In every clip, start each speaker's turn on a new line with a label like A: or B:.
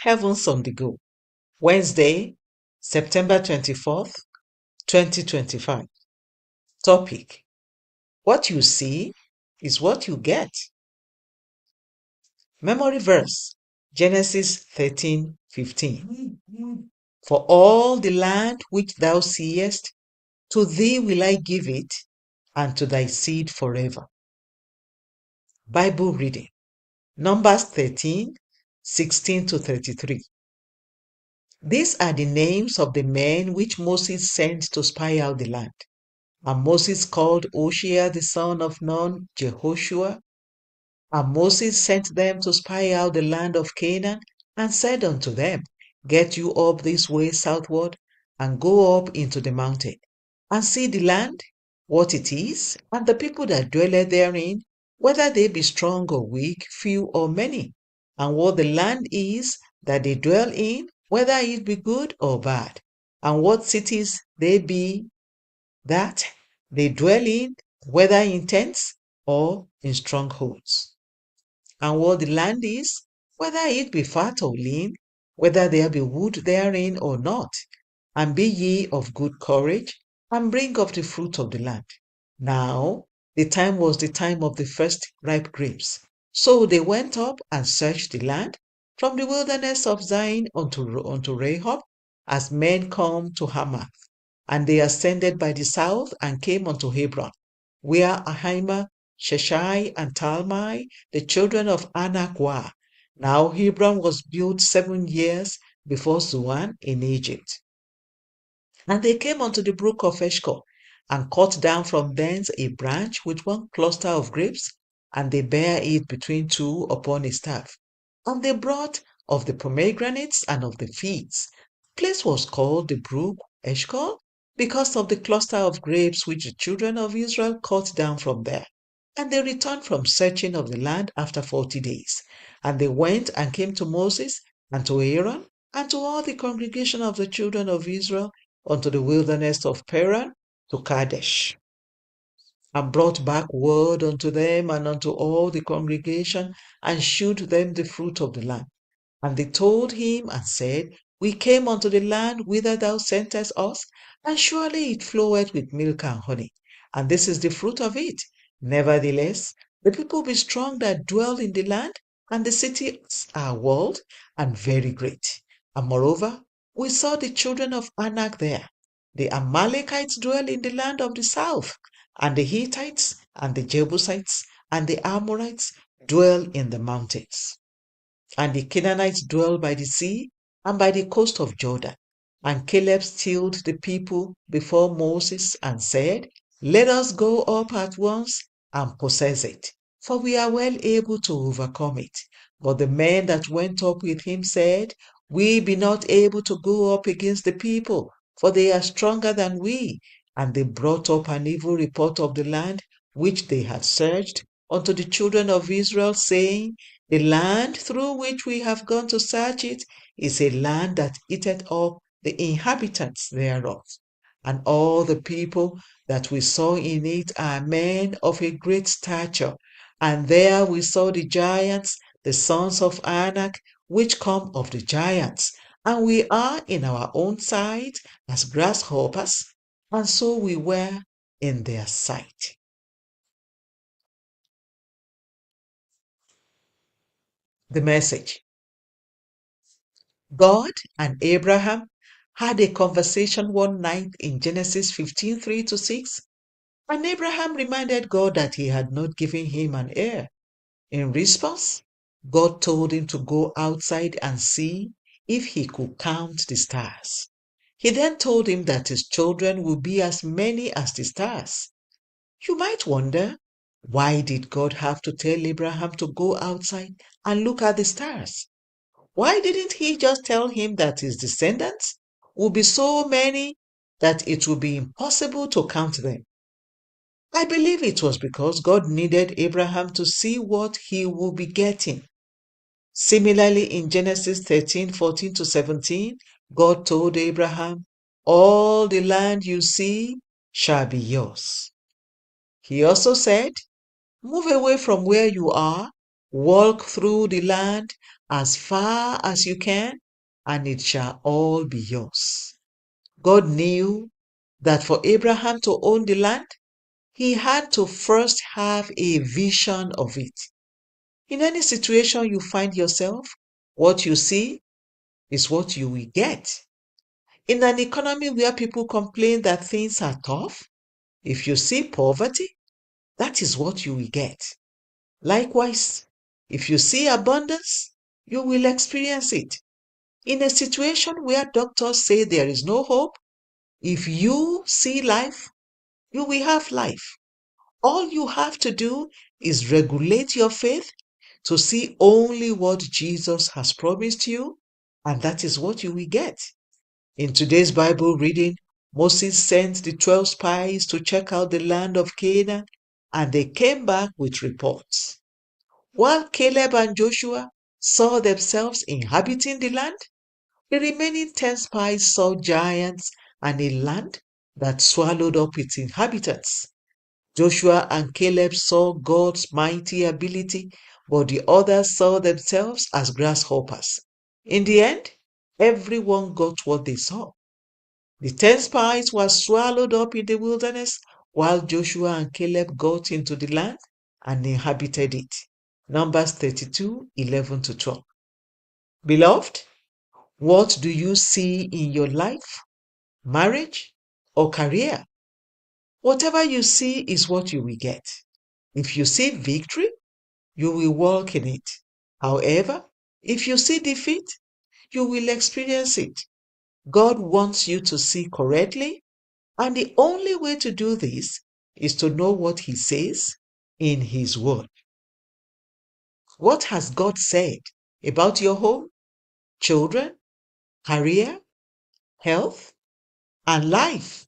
A: Heavens on the Go, Wednesday, September 24th, 2025. Topic: What you see is what you get. Memory verse: Genesis 13:15. For all the land which thou seest, to thee will I give it, and to thy seed forever. Bible reading: Numbers 13:16-33. These are the names of the men which Moses sent to spy out the land. And Moses called Hoshea the son of Nun Jehoshua. And Moses sent them to spy out the land of Canaan, and said unto them, Get you up this way southward, and go up into the mountain, and see the land, what it is, and the people that dwell therein, whether they be strong or weak, few or many, and what the land is that they dwell in, whether it be good or bad, and what cities they be that they dwell in, whether in tents or in strongholds. And what the land is, whether it be fat or lean, whether there be wood therein or not. And be ye of good courage, and bring of the fruit of the land. Now the time was the time of the first ripe grapes. So they went up and searched the land, from the wilderness of Zin unto Rehob, as men come to Hamath. And they ascended by the south, and came unto Hebron, where Ahiman, Sheshai, and Talmai, the children of Anak, were. Now Hebron was built 7 years before Zoan in Egypt. And they came unto the brook of Eshcol, and cut down from thence a branch with one cluster of grapes, and they bare it between two upon a staff. And they brought of the pomegranates and of the figs. The place was called the brook Eshcol, because of the cluster of grapes which the children of Israel cut down from there. And they returned from searching of the land after 40 days. And they went and came to Moses and to Aaron and to all the congregation of the children of Israel unto the wilderness of Paran to Kadesh, and brought back word unto them and unto all the congregation, and shewed them the fruit of the land. And they told him and said, We came unto the land whither thou sentest us, and surely it floweth with milk and honey, and this is the fruit of it. Nevertheless, the people be strong that dwell in the land, and the cities are walled and very great. And moreover, we saw the children of Anak there. The Amalekites dwell in the land of the south, and the Hittites, and the Jebusites, and the Amorites dwell in the mountains. And the Canaanites dwell by the sea and by the coast of Jordan. And Caleb stilled the people before Moses and said, Let us go up at once and possess it, for we are well able to overcome it. But the men that went up with him said, We be not able to go up against the people, for they are stronger than we. And they brought up an evil report of the land which they had searched unto the children of Israel, saying, The land through which we have gone to search it is a land that eateth up the inhabitants thereof. And all the people that we saw in it are men of a great stature. And there we saw the giants, the sons of Anak, which come of the giants. And we are in our own sight as grasshoppers, and so we were in their sight. The message: God and Abraham had a conversation one night in Genesis 15:3-6, and Abraham reminded God that he had not given him an heir. In response, God told him to go outside and see if he could count the stars. He then told him that his children would be as many as the stars. You might wonder, why did God have to tell Abraham to go outside and look at the stars? Why didn't he just tell him that his descendants would be so many that it would be impossible to count them? I believe it was because God needed Abraham to see what he would be getting. Similarly, in Genesis 13:14-17, God told Abraham, All the land you see shall be yours. He also said, Move away from where you are, Walk through the land as far as you can, and it shall all be yours. God knew that for Abraham to own the land, he had to first have a vision of it. In any situation you find yourself, what you see is what you will get. In an economy where people complain that things are tough, if you see poverty, that is what you will get. Likewise, if you see abundance, you will experience it. In a situation where doctors say there is no hope, if you see life, you will have life. All you have to do is regulate your faith to see only what Jesus has promised you, and that is what you will get. In today's Bible reading, Moses sent the 12 spies to check out the land of Canaan, and they came back with reports. While Caleb and Joshua saw themselves inhabiting the land, the remaining 10 spies saw giants and a land that swallowed up its inhabitants. Joshua and Caleb saw God's mighty ability, but the others saw themselves as grasshoppers. In the end, everyone got what they saw. The 10 spies were swallowed up in the wilderness, while Joshua and Caleb got into the land and inhabited it. Numbers 32:11-12. Beloved, what do you see in your life, marriage, or career? Whatever you see is what you will get. If you see victory, you will walk in it. However, if you see defeat, you will experience it. God wants you to see correctly, and the only way to do this is to know what He says in His Word. What has God said about your home, children, career, health, and life?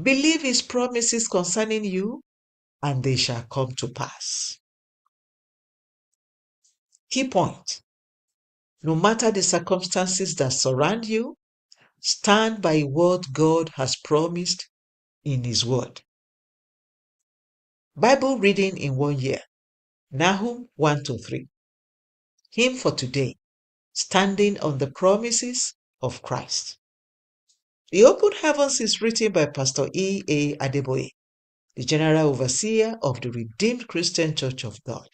A: Believe His promises concerning you, and they shall come to pass. Key point: no matter the circumstances that surround you, stand by what God has promised in His Word. Bible reading in 1 year. Nahum 1-3. Hymn for today: Standing on the Promises of Christ. The Open Heavens is written by Pastor E. A. Adeboye, the General Overseer of the Redeemed Christian Church of God.